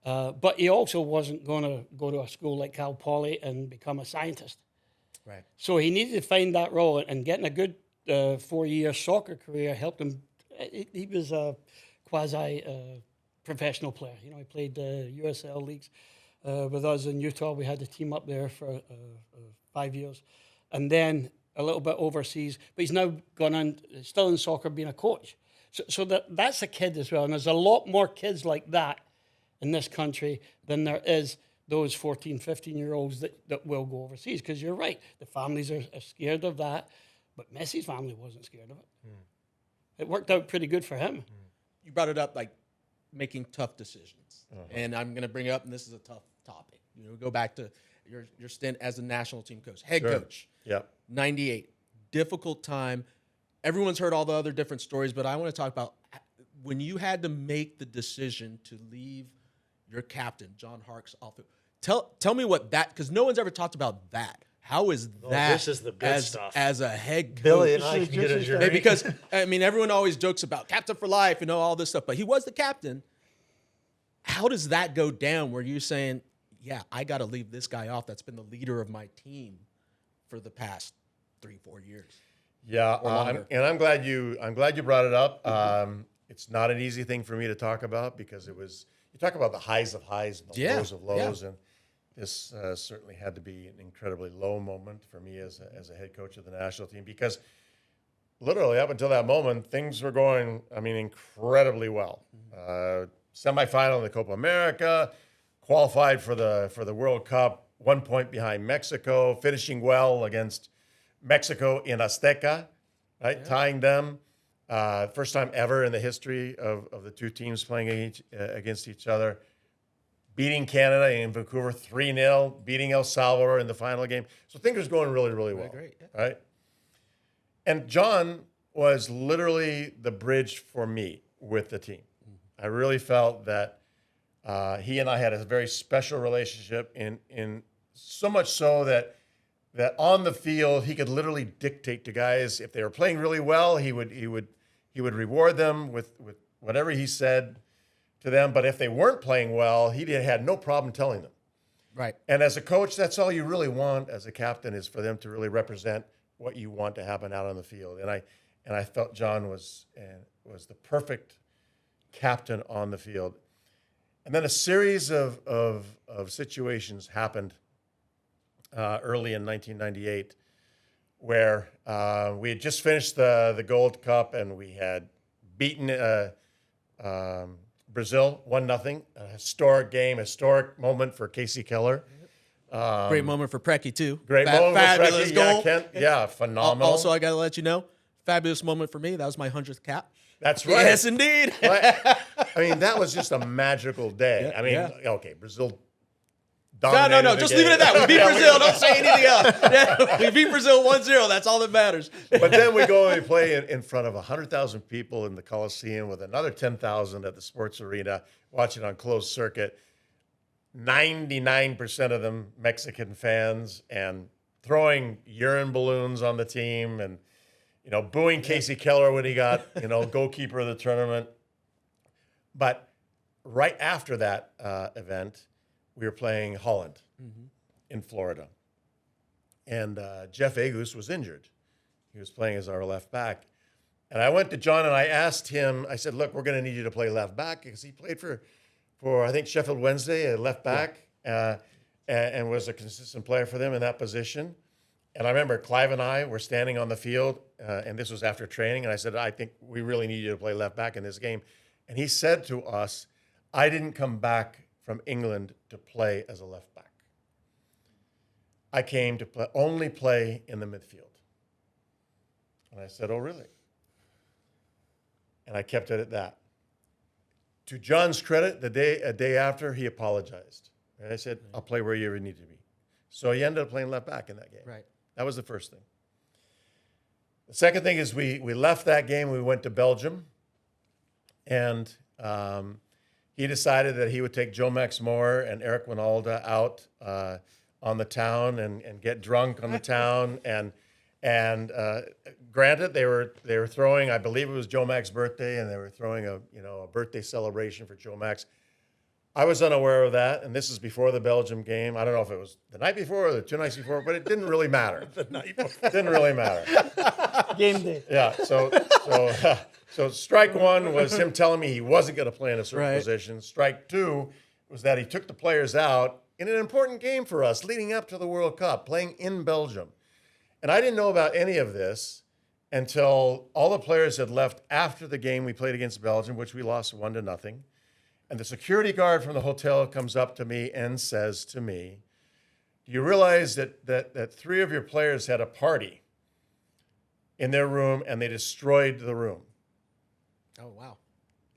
But he also wasn't going to go to a school like Cal Poly and become a scientist. Right. So he needed to find that role, and getting a good 4-year soccer career helped him. He was a quasi-professional player. He played USL leagues with us in Utah. We had the team up there for 5 years. And then a little bit overseas. But he's now gone on, still in soccer, being a coach. So that's a kid as well. And there's a lot more kids like that in this country than there is those 14, 15-year-olds that will go overseas. Because you're right, the families are scared of that, but Messi's family wasn't scared of it. It worked out pretty good for him. You brought it up, like making tough decisions. And I'm going to bring it up, and this is a tough topic. Go back to your stint as a national team coach, head coach. Yep. 98, difficult time. Everyone's heard all the other different stories, but I want to talk about when you had to make the decision to leave your captain, John Harkes, off. Tell me what that, because no one's ever talked about that. How is that? This is the good stuff. As a head coach. Billy and I can get a journey. Because, everyone always jokes about captain for life and all this stuff, but he was the captain. How does that go down where you're saying, yeah, I got to leave this guy off that's been the leader of my team for the past 3-4 years? Yeah, and I'm glad you brought it up. It's not an easy thing for me to talk about because you talk about the highs of highs and the lows of lows, and this certainly had to be an incredibly low moment for me as a head coach of the national team because literally up until that moment things were going, incredibly well. Semifinal in the Copa America, qualified for the World Cup, 1 point behind Mexico, finishing well against Mexico in Azteca, right? Yeah. Tying them. First time ever in the history of the two teams playing against each other. Beating Canada in Vancouver 3-0, beating El Salvador in the final game. So things are going really, really well. Great, yeah. Right? And John was literally the bridge for me with the team. I really felt that he and I had a very special relationship in so much so that on the field he could literally dictate to guys if they were playing really well, he would reward them with whatever he said to them. But if they weren't playing well, he had no problem telling them. Right. And as a coach, that's all you really want as a captain is for them to really represent what you want to happen out on the field. And I felt John was the perfect captain on the field. And then a series of situations happened early in 1998 where we had just finished the Gold Cup and we had beaten Brazil 1-0. A historic game, historic moment for Casey Keller. Great moment for Preki too. Great moment fabulous for Preki. goal. Yeah, phenomenal. Also, I got to let you know, fabulous moment for me. That was my 100th cap. That's right. Yes, indeed. That was just a magical day. Okay, Brazil dominated No. the Just game. leave it at that. We beat Brazil. Don't say anything else. We beat Brazil 1-0. That's all that matters. But then we go and we play in front of 100,000 people in the Coliseum with another 10,000 at the sports arena watching on closed circuit. 99% of them Mexican fans, and throwing urine balloons on the team, and booing Casey Keller when he got goalkeeper of the tournament. But right after that event, we were playing Holland in Florida, and Jeff Agus was injured. He was playing as our left back. And I went to John and I asked him, I said, look, we're going to need you to play left back, because he played for I think, Sheffield Wednesday, a left back, and was a consistent player for them in that position. And I remember Clive and I were standing on the field, and this was after training, and I said, I think we really need you to play left back in this game. And he said to us, I didn't come back from England to play as a left back. I came to only play in the midfield. And I said, oh, really? And I kept it at that. To John's credit, a day after, he apologized. And I said, I'll play where you ever need to be. So he ended up playing left back in that game. Right. That was the first thing. The second thing is we left that game. We went to Belgium. And he decided that he would take Joe Max Moore and Eric Winalda out on the town and get drunk on the town. And granted, they were throwing, I believe it was Joe Max's birthday, and they were throwing a birthday celebration for Joe Max. I was unaware of that, and this is before the Belgium game. I don't know if it was the night before or the 2 nights before, but it didn't really matter. The night before. It didn't really matter. Game day. Yeah. So strike one was him telling me he wasn't going to play in a certain position. Strike two was that he took the players out in an important game for us leading up to the World Cup, playing in Belgium. And I didn't know about any of this until all the players had left after the game we played against Belgium, which we lost 1-0. And the security guard from the hotel comes up to me and says to me, do you realize that 3 of your players had a party in their room and they destroyed the room? Oh, wow.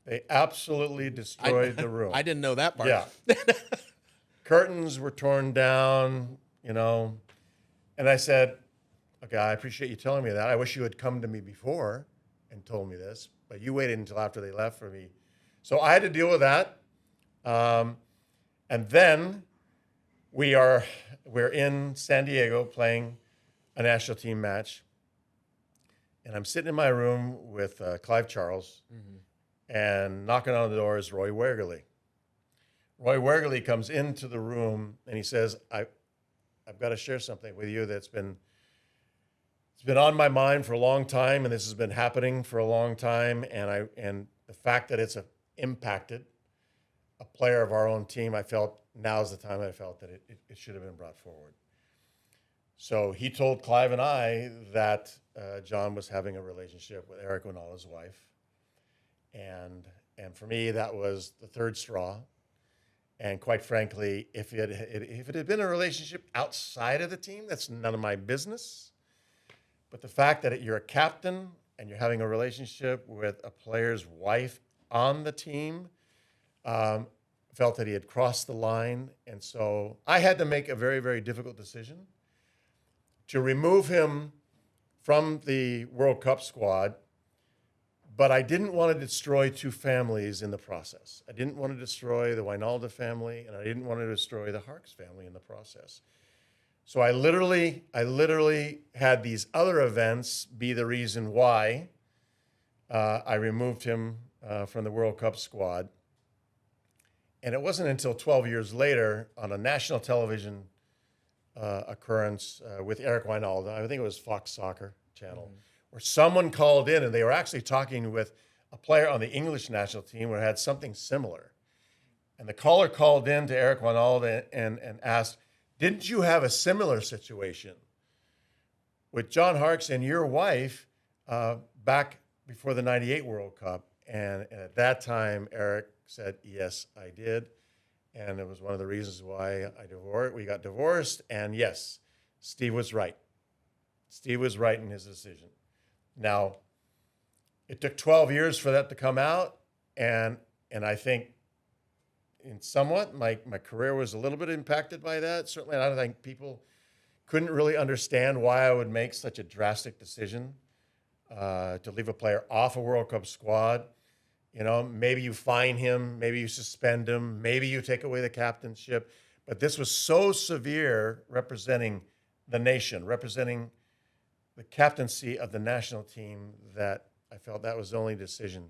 They absolutely destroyed the room. I didn't know that part. Yeah. Curtains were torn down, And I said, okay, I appreciate you telling me that. I wish you had come to me before and told me this, but you waited until after they left for me. So I had to deal with that. And then we're in San Diego playing a national team match. And I'm sitting in my room with Clive Charles, and knocking on the door is Roy Wergerly. Roy Wergerly comes into the room and he says, I've got to share something with you that's been on my mind for a long time, and this has been happening for a long time. And the fact that it's impacted a player of our own team, I felt now's the time I felt that it should have been brought forward. So he told Clive and I that John was having a relationship with Eric Winalda's wife. And for me, that was the third straw. And quite frankly, if it had been a relationship outside of the team, that's none of my business. But the fact that you're a captain and you're having a relationship with a player's wife on the team, felt that he had crossed the line. And so I had to make a very, very difficult decision to remove him from the World Cup squad. But I didn't want to destroy 2 families in the process. I didn't want to destroy the Winalda family, and I didn't want to destroy the Harkes family in the process. So I literally had these other events be the reason why I removed him from the World Cup squad. And it wasn't until 12 years later on a national television occurrence with Eric Winalda, I think it was Fox Soccer Channel, where someone called in and they were actually talking with a player on the English national team where had something similar. And the caller called in to Eric Winalda and asked, didn't you have a similar situation with John Harkes and your wife back before the 98 World Cup? And at that time, Eric said, yes, I did. And it was one of the reasons why we got divorced. And yes, Steve was right. Steve was right in his decision. Now, it took 12 years for that to come out. And I think in somewhat, my career was a little bit impacted by that. Certainly, I don't think people couldn't really understand why I would make such a drastic decision to leave a player off a World Cup squad You know, maybe you fine him, maybe you suspend him, maybe you take away the captainship. But this was so severe, representing the nation, representing the captaincy of the national team, that I felt that was the only decision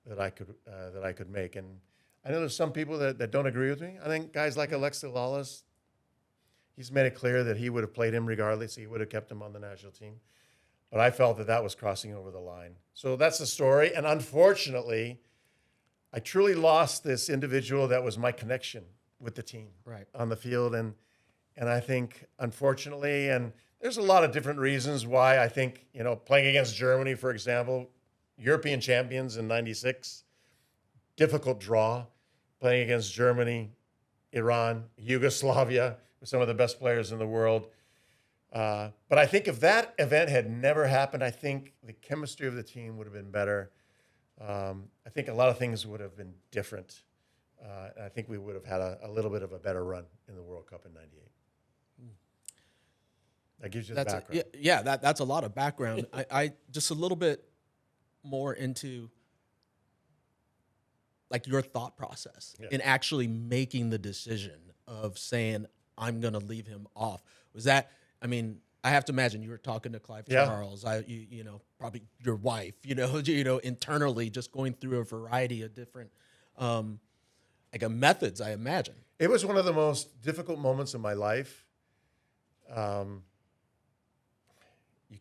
that I could make. And I know there's some people that don't agree with me. I think guys like Alexis Lalas, he's made it clear that he would have played him regardless. He would have kept him on the national team. But I felt that was crossing over the line. So that's the story. And unfortunately, I truly lost this individual that was my connection with the team on the field. And I think, unfortunately, and there's a lot of different reasons why I think, you know, playing against Germany, for example, European champions in '96, difficult draw. Playing against Germany, Iran, Yugoslavia, with some of the best players in the world. But I think if that event had never happened, I think the chemistry of the team would have been better. I think a lot of things would have been different. And I think we would have had a little bit of a better run in the World Cup in '98. That gives you the background. That's a lot of background. I just a little bit more into like your thought process in actually making the decision of saying, I'm going to leave him off. Was that, I mean, I have to imagine you were talking to Clive Charles, you know, probably your wife, you know, internally just going through a variety of different methods, I imagine. It was one of the most difficult moments of my life. You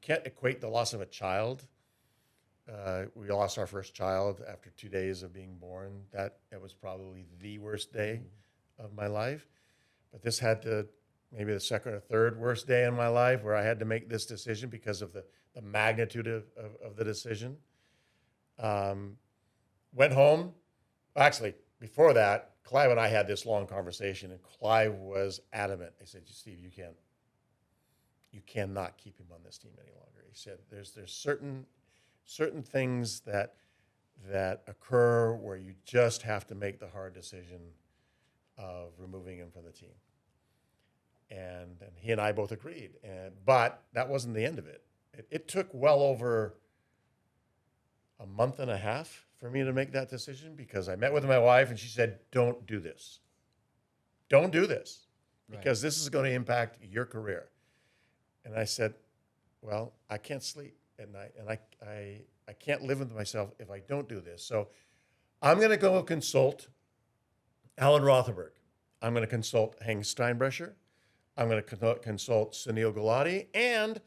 can't equate the loss of a child. We lost our first child after 2 days of being born. That was probably the worst day of my life. But this had to maybe the second or third worst day in my life, where I had to make this decision because of the magnitude of the decision. Went home. Actually, before that, Clive and I had this long conversation, and Clive was adamant. He said, Steve, you cannot keep him on this team any longer. He said, there's certain things that occur where you just have to make the hard decision of removing him from the team. And he and I both agreed. But that wasn't the end of it. It took well over a month and a half for me to make that decision, because I met with my wife and she said, don't do this. Don't do this, because this is going to impact your career. And I said, well, I can't sleep at night, and I can't live with myself if I don't do this. So I'm going to go consult Alan Rothenberg. I'm going to consult Hank Steinbrecher. I'm going to consult Sunil Gulati, and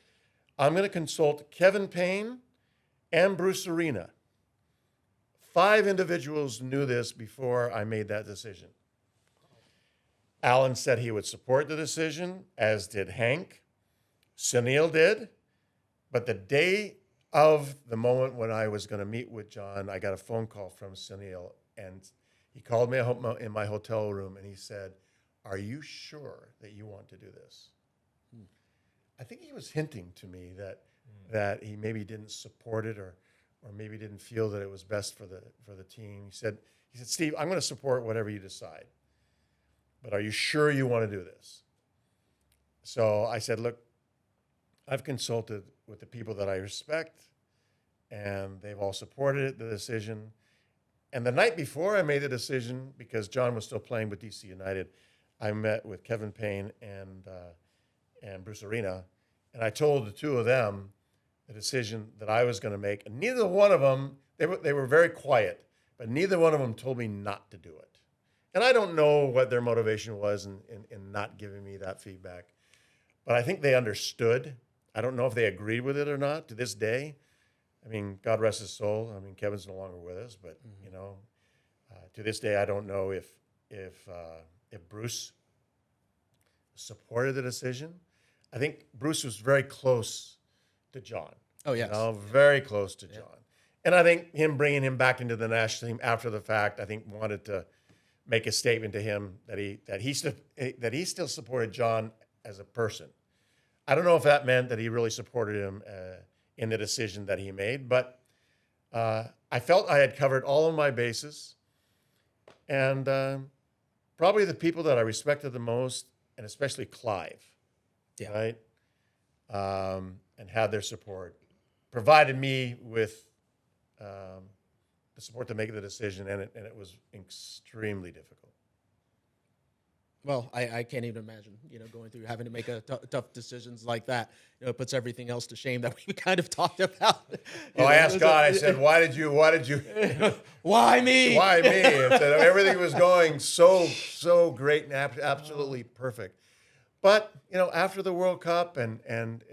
I'm going to consult Kevin Payne and Bruce Arena. 5 individuals knew this before I made that decision. Alan said he would support the decision, as did Hank. Sunil did. But the day of the moment when I was going to meet with John, I got a phone call from Sunil, and he called me in my hotel room, and he said, are you sure that you want to do this? I think he was hinting to me that he maybe didn't support it, or maybe didn't feel that it was best for the team. He said, Steve, I'm going to support whatever you decide, but are you sure you want to do this? So I said, look, I've consulted with the people that I respect, and they've all supported the decision. And the night before I made the decision, because John was still playing with DC United, I met with Kevin Payne and Bruce Arena, and I told the two of them the decision that I was going to make. And neither one of them, they were very quiet, but neither one of them told me not to do it. And I don't know what their motivation was in not giving me that feedback, but I think they understood. I don't know if they agreed with it or not to this day. I mean, God rest his soul. I mean, Kevin's no longer with us, but you know, to this day, I don't know if Bruce supported the decision. I think Bruce was very close to John. Oh, yes. You know, very close to John. And I think him bringing him back into the national team after the fact, I think wanted to make a statement to him that he still supported John as a person. I don't know if that meant that he really supported him in the decision that he made, but I felt I had covered all of my bases, and probably the people that I respected the most, and especially Clive, right, and had their support, provided me with the support to make the decision, and it was extremely difficult. Well, I can't even imagine, going through having to make tough decisions like that. It puts everything else to shame that we kind of talked about. Well, I asked God, I said, why did you, why me? why me? And said everything was going so great and absolutely perfect. But, after the World Cup and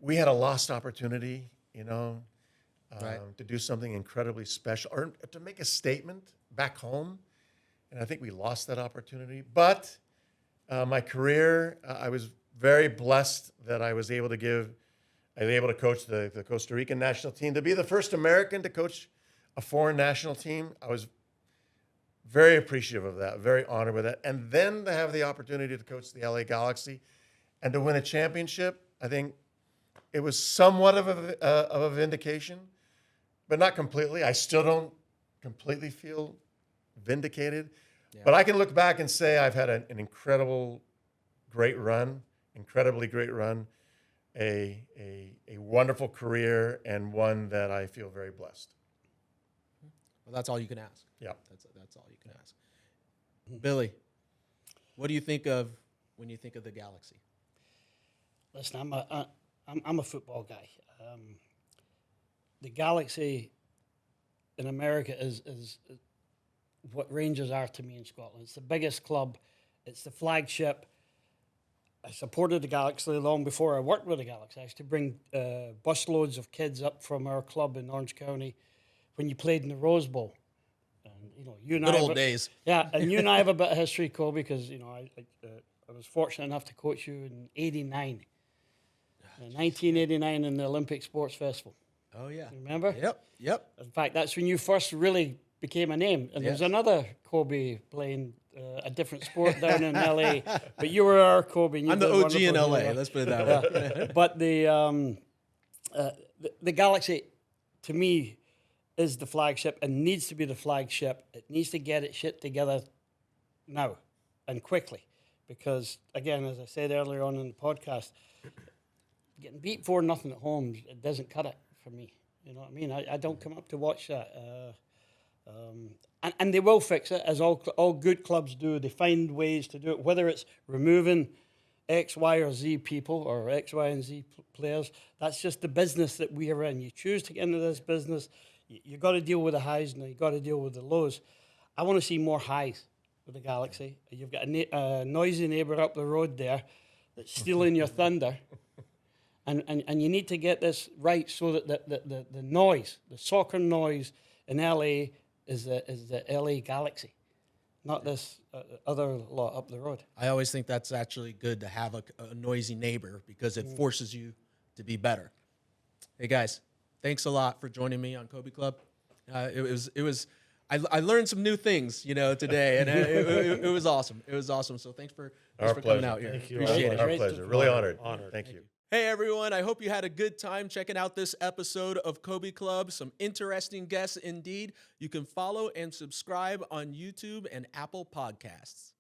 we had a lost opportunity, Right. to do something incredibly special or to make a statement back home. And I think we lost that opportunity. But my career, I was very blessed that I was able to coach the Costa Rican national team. To be the first American to coach a foreign national team, I was very appreciative of that, very honored with that. And then to have the opportunity to coach the LA Galaxy and to win a championship, I think it was somewhat of a vindication, but not completely. I still don't completely feel vindicated, but I can look back and say I've had an incredibly great run, a wonderful career, and one that I feel very blessed. Well, that's all you can ask. Yeah. That's all you can ask. Billy, what do you think of when you think of the Galaxy? Listen, I'm a football guy. The Galaxy in America is what Rangers are to me in Scotland. It's the biggest club. It's the flagship. I supported the Galaxy long before I worked with the Galaxy. I used to bring busloads of kids up from our club in Orange County when you played in the Rose Bowl. And, you and Good I old days. Yeah, and you and I have a bit of history, Cobi, because I was fortunate enough to coach you in '89, 1989 in the Olympic Sports Festival. Oh, yeah. Remember? Yep. In fact, that's when you first really became a name. And there's another Cobi playing a different sport down in LA, but you were our Cobi. And you I'm the did OG in wonderful LA. job. Let's put it that way. But the Galaxy, to me, is the flagship and needs to be the flagship. It needs to get its shit together now and quickly. Because, again, as I said earlier on in the podcast, getting beat 4-0 at home, it doesn't cut it for me. You know what I mean? I don't come up to watch that. And they will fix it, as all good clubs do. They find ways to do it, whether it's removing X, Y, or Z people or X, Y, and Z players. That's just the business that we are in. You choose to get into this business, you got to deal with the highs and you got to deal with the lows. I want to see more highs with the Galaxy. You've got a noisy neighbour up the road there that's stealing your thunder. And you need to get this right so that the noise, the soccer noise in LA is the LA Galaxy, not this other lot up the road. I always think that's actually good to have a noisy neighbor because it forces you to be better. Hey guys, thanks a lot for joining me on Cobi Club. I learned some new things, today, and it was awesome. It was awesome. So thanks for coming out here. Thank you. Appreciate it. Our pleasure. Really honored. Honored. Thank you. Hey everyone, I hope you had a good time checking out this episode of Cobi Club. Some interesting guests indeed. You can follow and subscribe on YouTube and Apple Podcasts.